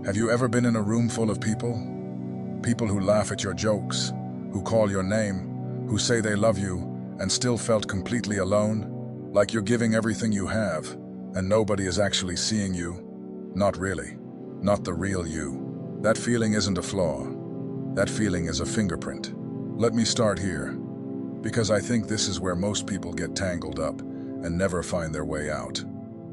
Have you ever been in a room full of people? People who laugh at your jokes, who call your name, who say they love you, and still felt completely alone? Like you're giving everything you have, and nobody is actually seeing you? Not really. Not the real you. That feeling isn't a flaw. That feeling is a fingerprint. Let me start here, because I think this is where most people get tangled up and never find their way out.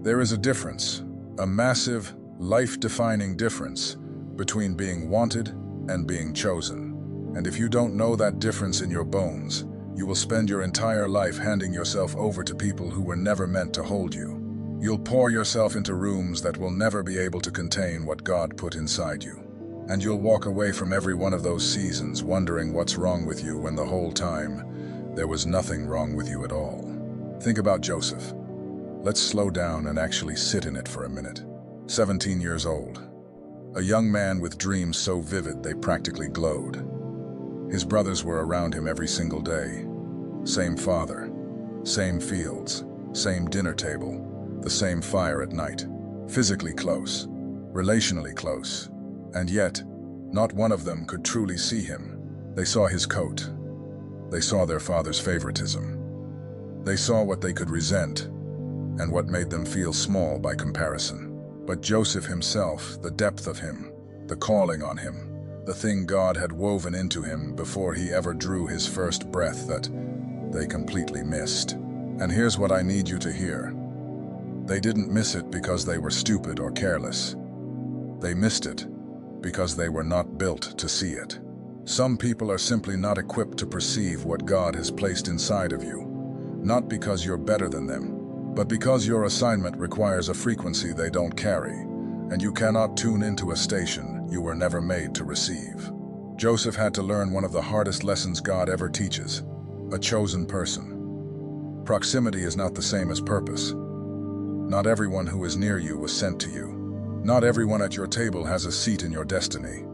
There is a difference, a massive, life-defining difference between being wanted and being chosen. And if you don't know that difference in your bones, you will spend your entire life handing yourself over to people who were never meant to hold you. You'll pour yourself into rooms that will never be able to contain what God put inside you. And you'll walk away from every one of those seasons wondering what's wrong with you when the whole time there was nothing wrong with you at all. Think about Joseph. Let's slow down and actually sit in it for a minute. 17 years old. A young man with dreams so vivid they practically glowed. His brothers were around him every single day. Same father, same fields, same dinner table, the same fire at night. Physically close, relationally close. And yet, not one of them could truly see him. They saw his coat. They saw their father's favoritism. They saw what they could resent and what made them feel small by comparison. But Joseph himself, the depth of him, the calling on him, the thing God had woven into him before he ever drew his first breath, that they completely missed. And here's what I need you to hear. They didn't miss it because they were stupid or careless. They missed it because they were not built to see it. Some people are simply not equipped to perceive what God has placed inside of you, not because you're better than them, but because your assignment requires a frequency they don't carry, and you cannot tune into a station you were never made to receive. Joseph had to learn one of the hardest lessons God ever teaches: a chosen person. Proximity is not the same as purpose. Not everyone who is near you was sent to you. Not everyone at your table has a seat in your destiny.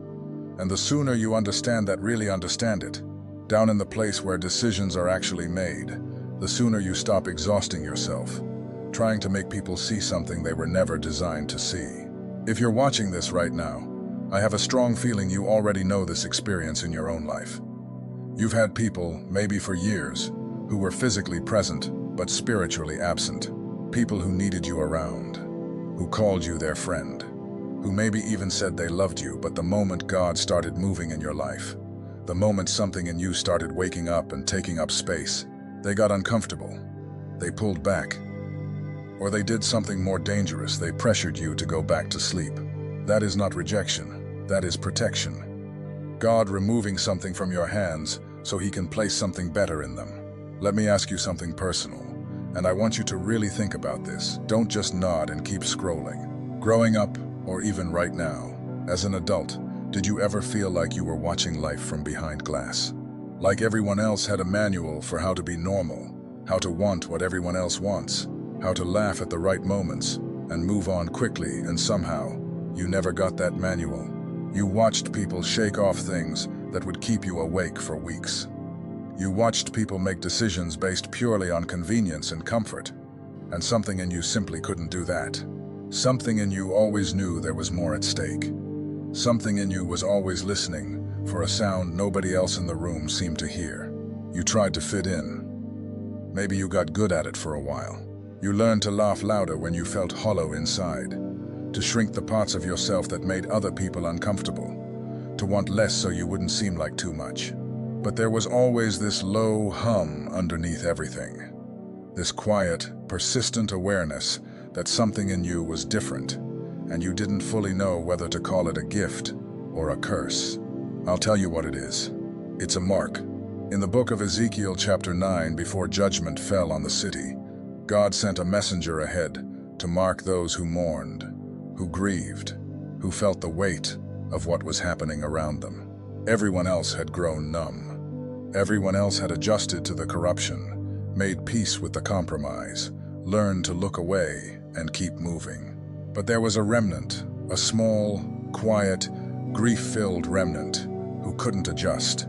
And the sooner you understand that, really understand it, down in the place where decisions are actually made, the sooner you stop exhausting yourself, trying to make people see something they were never designed to see. If you're watching this right now, I have a strong feeling you already know this experience in your own life. You've had people, maybe for years, who were physically present but spiritually absent. People who needed you around, who called you their friend, who maybe even said they loved you, but the moment God started moving in your life, the moment something in you started waking up and taking up space, they got uncomfortable. They pulled back. Or they did something more dangerous. They pressured you to go back to sleep. That is not rejection. That is protection. God removing something from your hands so He can place something better in them. Let me ask you something personal, and I want you to really think about this. Don't just nod and keep scrolling. Growing up, or even right now, as an adult, did you ever feel like you were watching life from behind glass? Like everyone else had a manual for how to be normal, how to want what everyone else wants, how to laugh at the right moments, and move on quickly, and somehow, you never got that manual. You watched people shake off things that would keep you awake for weeks. You watched people make decisions based purely on convenience and comfort, and something in you simply couldn't do that. Something in you always knew there was more at stake. Something in you was always listening for a sound nobody else in the room seemed to hear. You tried to fit in. Maybe you got good at it for a while. You learned to laugh louder when you felt hollow inside, to shrink the parts of yourself that made other people uncomfortable, to want less so you wouldn't seem like too much. But there was always this low hum underneath everything, this quiet, persistent awareness that something in you was different, and you didn't fully know whether to call it a gift or a curse. I'll tell you what it is. It's a mark. In the book of Ezekiel chapter 9, before judgment fell on the city, God sent a messenger ahead to mark those who mourned, who grieved, who felt the weight of what was happening around them. Everyone else had grown numb. Everyone else had adjusted to the corruption, made peace with the compromise, learned to look away and keep moving. But there was a remnant, a small, quiet, grief-filled remnant who couldn't adjust,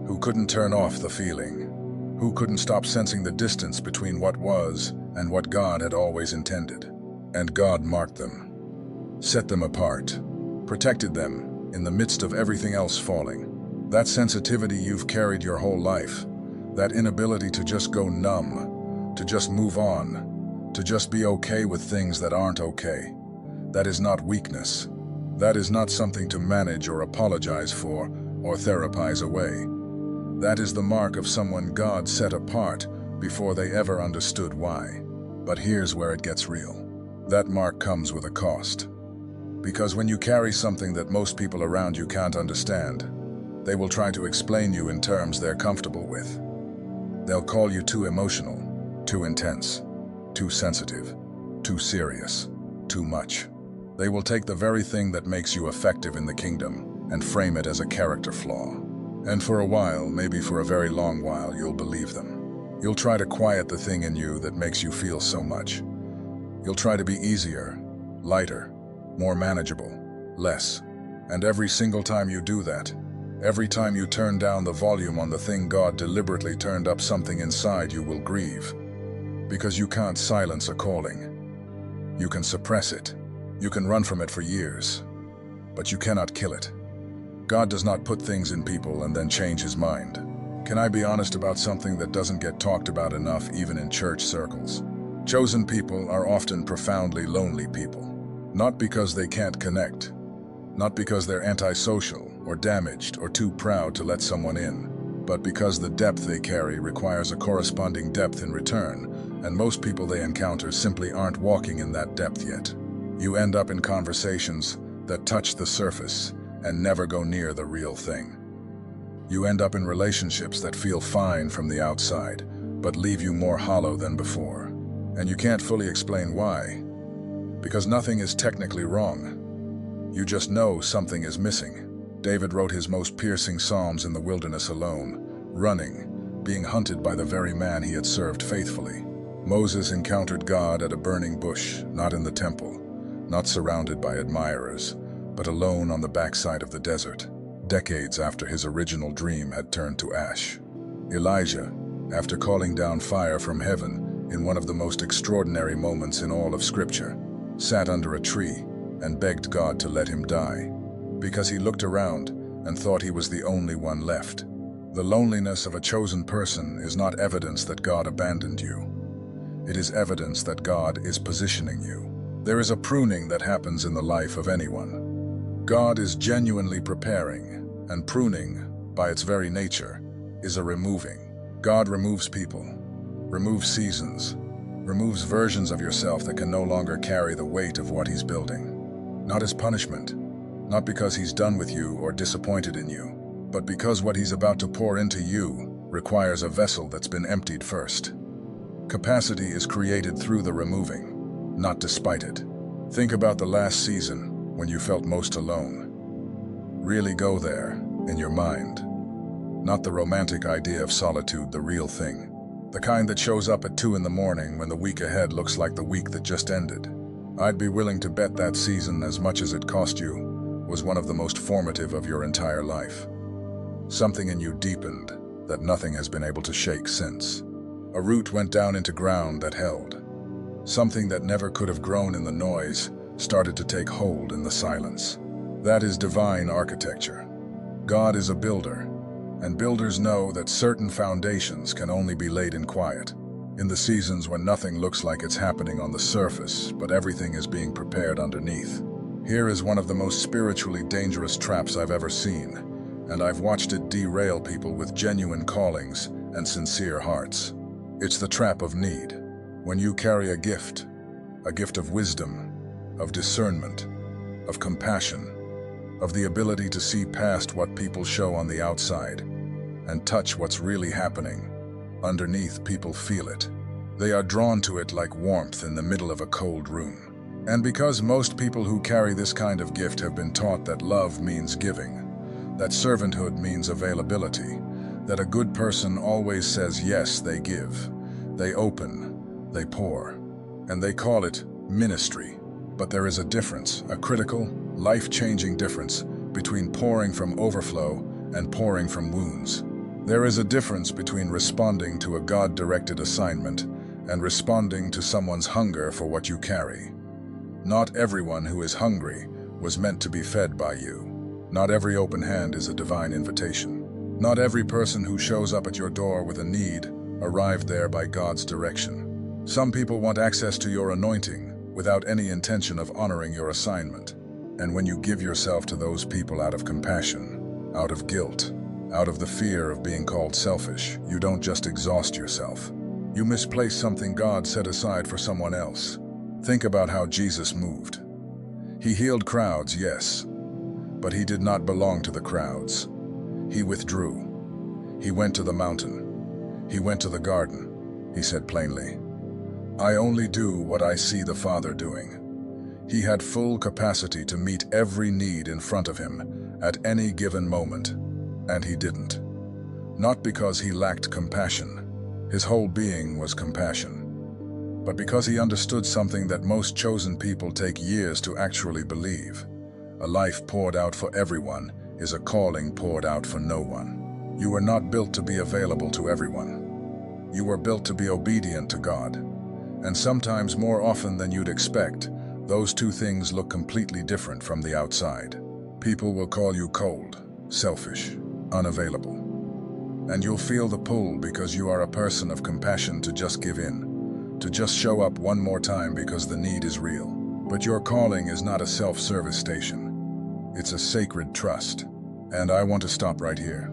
who couldn't turn off the feeling, who couldn't stop sensing the distance between what was and what God had always intended. And God marked them. set them apart, protected them in the midst of everything else falling. That sensitivity you've carried your whole life, that inability to just go numb, to just move on, to just be okay with things that aren't okay, that is not weakness. That is not something to manage or apologize for or therapize away. That is the mark of someone God set apart before they ever understood why. But here's where it gets real. That mark comes with a cost. Because when you carry something that most people around you can't understand, they will try to explain you in terms they're comfortable with. They'll call you too emotional, too intense, too sensitive, too serious, too much. They will take the very thing that makes you effective in the kingdom and frame it as a character flaw. And for a while, maybe for a very long while, you'll believe them. You'll try to quiet the thing in you that makes you feel so much. You'll try to be easier, lighter, more manageable, less. And every single time you do that, every time you turn down the volume on the thing God deliberately turned up, something inside you will grieve. Because you can't silence a calling. You can suppress it. You can run from it for years. But you cannot kill it. God does not put things in people and then change his mind. Can I be honest about something that doesn't get talked about enough even in church circles? Chosen people are often profoundly lonely people. Not because they can't connect. Not because they're antisocial or damaged or too proud to let someone in. But because the depth they carry requires a corresponding depth in return, and most people they encounter simply aren't walking in that depth yet. You end up in conversations that touch the surface and never go near the real thing. You end up in relationships that feel fine from the outside, but leave you more hollow than before. And you can't fully explain why, because nothing is technically wrong. You just know something is missing. David wrote his most piercing psalms in the wilderness alone, running, being hunted by the very man he had served faithfully. Moses encountered God at a burning bush, not in the temple, not surrounded by admirers, but alone on the backside of the desert, decades after his original dream had turned to ash. Elijah, after calling down fire from heaven in one of the most extraordinary moments in all of Scripture, sat under a tree and begged God to let him die, because he looked around and thought he was the only one left. The loneliness of a chosen person is not evidence that God abandoned you. It is evidence that God is positioning you. There is a pruning that happens in the life of anyone. God is genuinely preparing, and pruning, by its very nature, is a removing. God removes people, removes seasons, removes versions of yourself that can no longer carry the weight of what he's building. Not as punishment, not because he's done with you or disappointed in you, but because what he's about to pour into you requires a vessel that's been emptied first. Capacity is created through the removing, not despite it. Think about the last season when you felt most alone. Really go there, in your mind. Not the romantic idea of solitude, the real thing. The kind that shows up at 2 in the morning when the week ahead looks like the week that just ended. I'd be willing to bet that season, as much as it cost you, was one of the most formative of your entire life. Something in you deepened that nothing has been able to shake since. A root went down into ground that held. Something that never could have grown in the noise started to take hold in the silence. That is divine architecture. God is a builder, and builders know that certain foundations can only be laid in quiet, in the seasons when nothing looks like it's happening on the surface, but everything is being prepared underneath. Here is one of the most spiritually dangerous traps I've ever seen, and I've watched it derail people with genuine callings and sincere hearts. It's the trap of need. When you carry a gift of wisdom, of discernment, of compassion, of the ability to see past what people show on the outside and touch what's really happening. Underneath, people feel it. They are drawn to it like warmth in the middle of a cold room. And because most people who carry this kind of gift have been taught that love means giving, that servanthood means availability, that a good person always says yes, they give, they open, they pour, and they call it ministry. But there is a difference, a critical, life-changing difference between pouring from overflow and pouring from wounds. There is a difference between responding to a God-directed assignment and responding to someone's hunger for what you carry. Not everyone who is hungry was meant to be fed by you. Not every open hand is a divine invitation. Not every person who shows up at your door with a need arrived there by God's direction. Some people want access to your anointing without any intention of honoring your assignment. And when you give yourself to those people out of compassion, out of guilt, out of the fear of being called selfish, you don't just exhaust yourself. You misplace something God set aside for someone else. Think about how Jesus moved. He healed crowds, yes, but he did not belong to the crowds. He withdrew. He went to the mountain. He went to the garden. He said plainly, "I only do what I see the Father doing." He had full capacity to meet every need in front of him at any given moment, and he didn't. Not because he lacked compassion. His whole being was compassion. But because he understood something that most chosen people take years to actually believe. A life poured out for everyone is a calling poured out for no one. You were not built to be available to everyone. You were built to be obedient to God. And sometimes more often than you'd expect, those two things look completely different from the outside. People will call you cold, selfish, unavailable. And you'll feel the pull because you are a person of compassion to just give in, to just show up one more time because the need is real. But your calling is not a self-service station. It's a sacred trust. And I want to stop right here,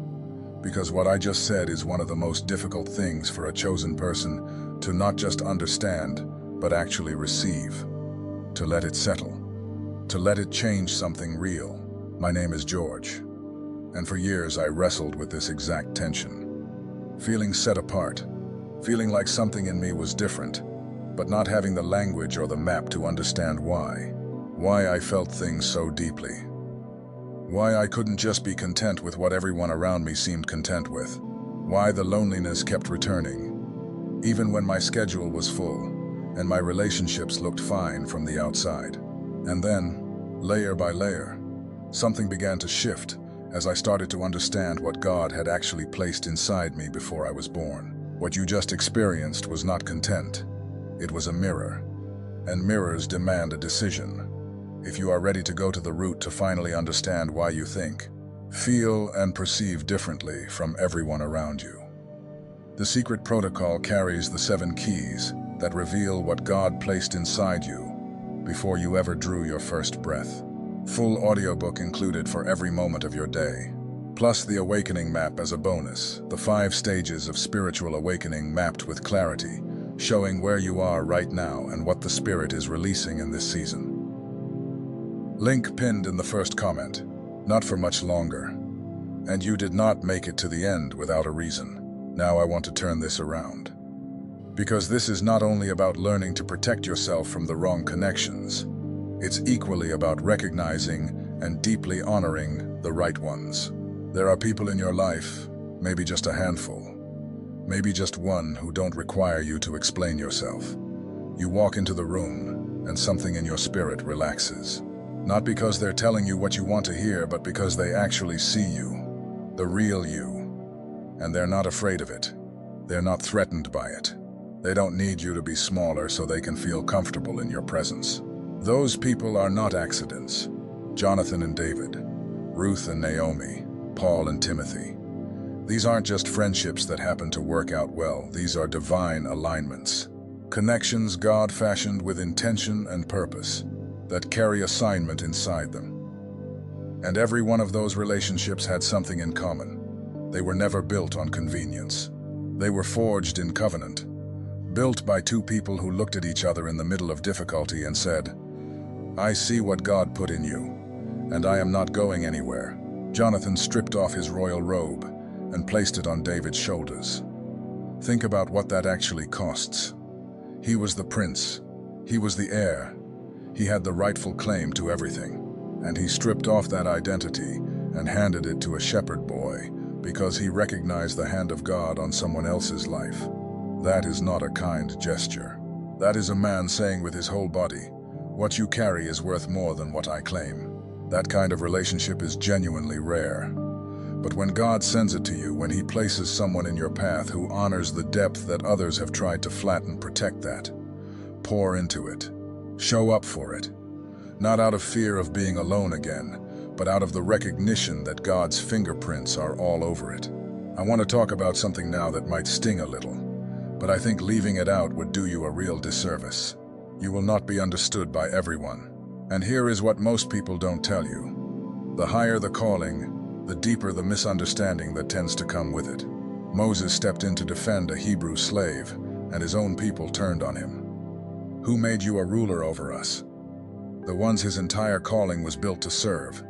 because what I just said is one of the most difficult things for a chosen person to not just understand, but actually receive. To let it settle, to let it change something real. My name is George, and for years I wrestled with this exact tension. Feeling set apart, feeling like something in me was different, but not having the language or the map to understand why. Why I felt things so deeply. Why I couldn't just be content with what everyone around me seemed content with. Why the loneliness kept returning, even when my schedule was full and my relationships looked fine from the outside. And then, layer by layer, something began to shift as I started to understand what God had actually placed inside me before I was born. What you just experienced was not content. It was a mirror. And mirrors demand a decision. If you are ready to go to the root to finally understand why you think, feel, and perceive differently from everyone around you. The Secret Protocol carries the 7 keys that reveal what God placed inside you before you ever drew your first breath. Full audiobook included for every moment of your day. Plus the awakening map as a bonus, the 5 stages of spiritual awakening mapped with clarity, showing where you are right now and what the Spirit is releasing in this season. Link pinned in the first comment, not for much longer. And you did not make it to the end without a reason. Now I want to turn this around. Because this is not only about learning to protect yourself from the wrong connections, it's equally about recognizing and deeply honoring the right ones. There are people in your life, maybe just a handful, maybe just one who don't require you to explain yourself. You walk into the room and something in your spirit relaxes. Not because they're telling you what you want to hear, but because they actually see you, the real you. And they're not afraid of it. They're not threatened by it. They don't need you to be smaller so they can feel comfortable in your presence. Those people are not accidents. Jonathan and David, Ruth and Naomi, Paul and Timothy. These aren't just friendships that happen to work out well. These are divine alignments. Connections God fashioned with intention and purpose that carry assignment inside them. And every one of those relationships had something in common. They were never built on convenience. They were forged in covenant. Built by 2 people who looked at each other in the middle of difficulty and said, "I see what God put in you, and I am not going anywhere." Jonathan stripped off his royal robe and placed it on David's shoulders. Think about what that actually costs. He was the prince. He was the heir. He had the rightful claim to everything. And he stripped off that identity and handed it to a shepherd boy because he recognized the hand of God on someone else's life. That is not a kind gesture. That is a man saying with his whole body, "What you carry is worth more than what I claim." That kind of relationship is genuinely rare. But when God sends it to you, when he places someone in your path who honors the depth that others have tried to flatten, protect that. Pour into it. Show up for it. Not out of fear of being alone again, but out of the recognition that God's fingerprints are all over it. I want to talk about something now that might sting a little, but I think leaving it out would do you a real disservice. You will not be understood by everyone. And here is what most people don't tell you. The higher the calling, the deeper the misunderstanding that tends to come with it. Moses stepped in to defend a Hebrew slave, and his own people turned on him. Who made you a ruler over us? The ones his entire calling was built to serve.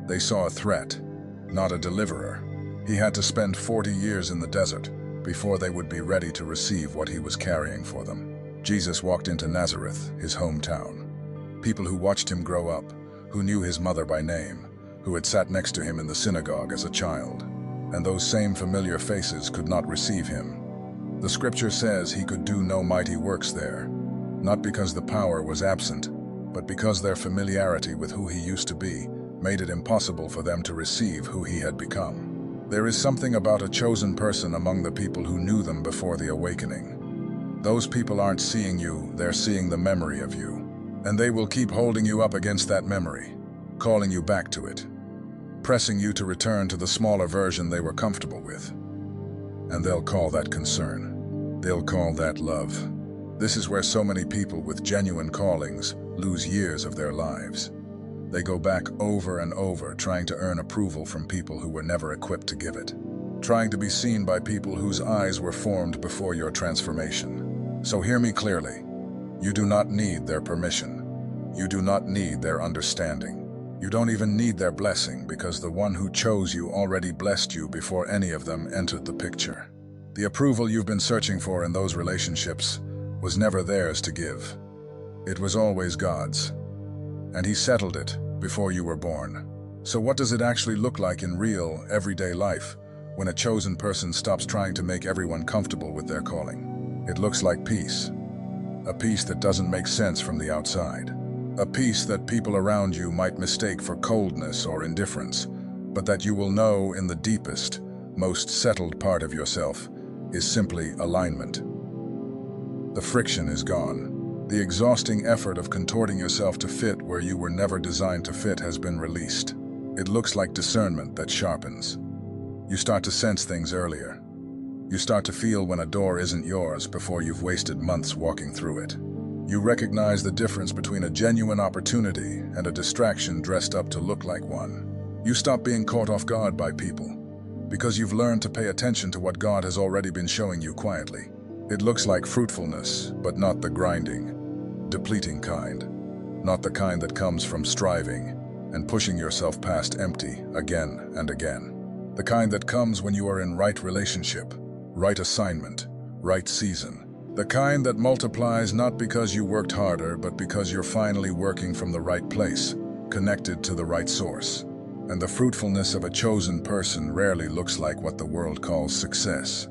They saw a threat, not a deliverer. He had to spend 40 years in the desert before they would be ready to receive what he was carrying for them. Jesus walked into Nazareth, his hometown. People who watched him grow up, who knew his mother by name, who had sat next to him in the synagogue as a child. And those same familiar faces could not receive him. The scripture says he could do no mighty works there, not because the power was absent, but because their familiarity with who he used to be made it impossible for them to receive who he had become. There is something about a chosen person among the people who knew them before the awakening. Those people aren't seeing you, they're seeing the memory of you. And they will keep holding you up against that memory, calling you back to it, pressing you to return to the smaller version they were comfortable with. And they'll call that concern. They'll call that love. This is where so many people with genuine callings lose years of their lives. They go back over and over trying to earn approval from people who were never equipped to give it, trying to be seen by people whose eyes were formed before your transformation. So hear me clearly. You do not need their permission. You do not need their understanding. You don't even need their blessing because the one who chose you already blessed you before any of them entered the picture. The approval you've been searching for in those relationships was never theirs to give. It was always God's. And he settled it before you were born. So what does it actually look like in real, everyday life when a chosen person stops trying to make everyone comfortable with their calling? It looks like peace. A peace that doesn't make sense from the outside. A peace that people around you might mistake for coldness or indifference, but that you will know in the deepest, most settled part of yourself is simply alignment. The friction is gone. The exhausting effort of contorting yourself to fit where you were never designed to fit has been released. It looks like discernment that sharpens. You start to sense things earlier. You start to feel when a door isn't yours before you've wasted months walking through it. You recognize the difference between a genuine opportunity and a distraction dressed up to look like one. You stop being caught off guard by people because you've learned to pay attention to what God has already been showing you quietly. It looks like fruitfulness, but not the grinding, depleting kind. Not the kind that comes from striving and pushing yourself past empty again and again. The kind that comes when you are in right relationship, right assignment, right season. The kind that multiplies not because you worked harder, but because you're finally working from the right place, connected to the right source. And the fruitfulness of a chosen person rarely looks like what the world calls success.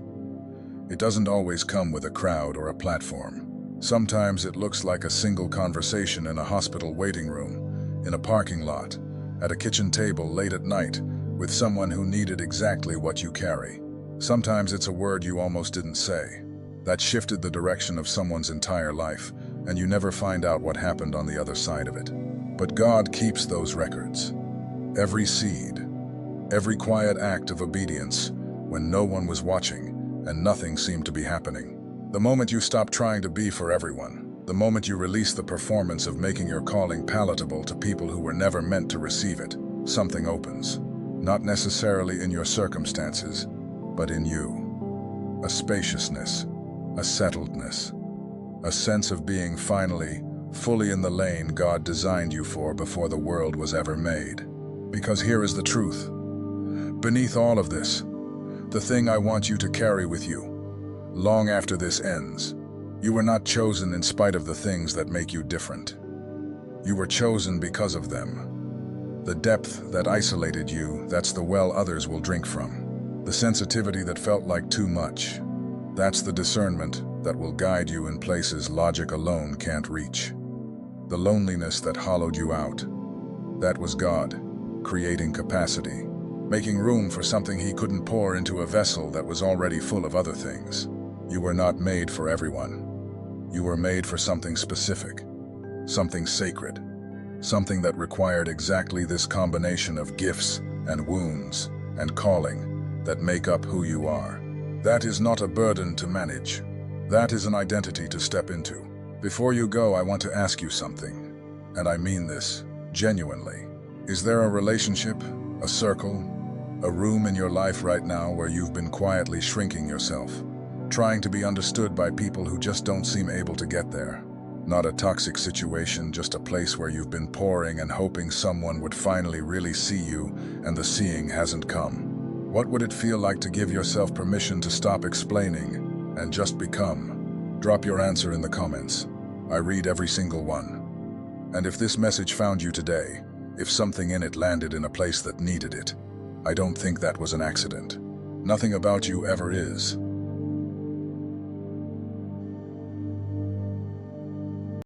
It doesn't always come with a crowd or a platform. Sometimes it looks like a single conversation in a hospital waiting room, in a parking lot, at a kitchen table late at night, with someone who needed exactly what you carry. Sometimes it's a word you almost didn't say, that shifted the direction of someone's entire life, and you never find out what happened on the other side of it. But God keeps those records. Every seed, every quiet act of obedience, when no one was watching and nothing seemed to be happening. The moment you stop trying to be for everyone, the moment you release the performance of making your calling palatable to people who were never meant to receive it, something opens. Not necessarily in your circumstances, but in you. A spaciousness, a settledness, a sense of being finally, fully in the lane God designed you for before the world was ever made. Because here is the truth. Beneath all of this, the thing I want you to carry with you, long after this ends, you were not chosen in spite of the things that make you different. You were chosen because of them. The depth that isolated you, that's the well others will drink from. The sensitivity that felt like too much, that's the discernment that will guide you in places logic alone can't reach. The loneliness that hollowed you out, that was God, creating capacity, making room for something he couldn't pour into a vessel that was already full of other things. You were not made for everyone. You were made for something specific, something sacred, something that required exactly this combination of gifts and wounds and calling that make up who you are. That is not a burden to manage. That is an identity to step into. Before you go, I want to ask you something, and I mean this genuinely. Is there a relationship, a circle, a room in your life right now where you've been quietly shrinking yourself, trying to be understood by people who just don't seem able to get there? Not a toxic situation, just a place where you've been pouring and hoping someone would finally really see you, and the seeing hasn't come. What would it feel like to give yourself permission to stop explaining and just become? Drop your answer in the comments. I read every single one. And if this message found you today, if something in it landed in a place that needed it, I don't think that was an accident. Nothing about you ever is.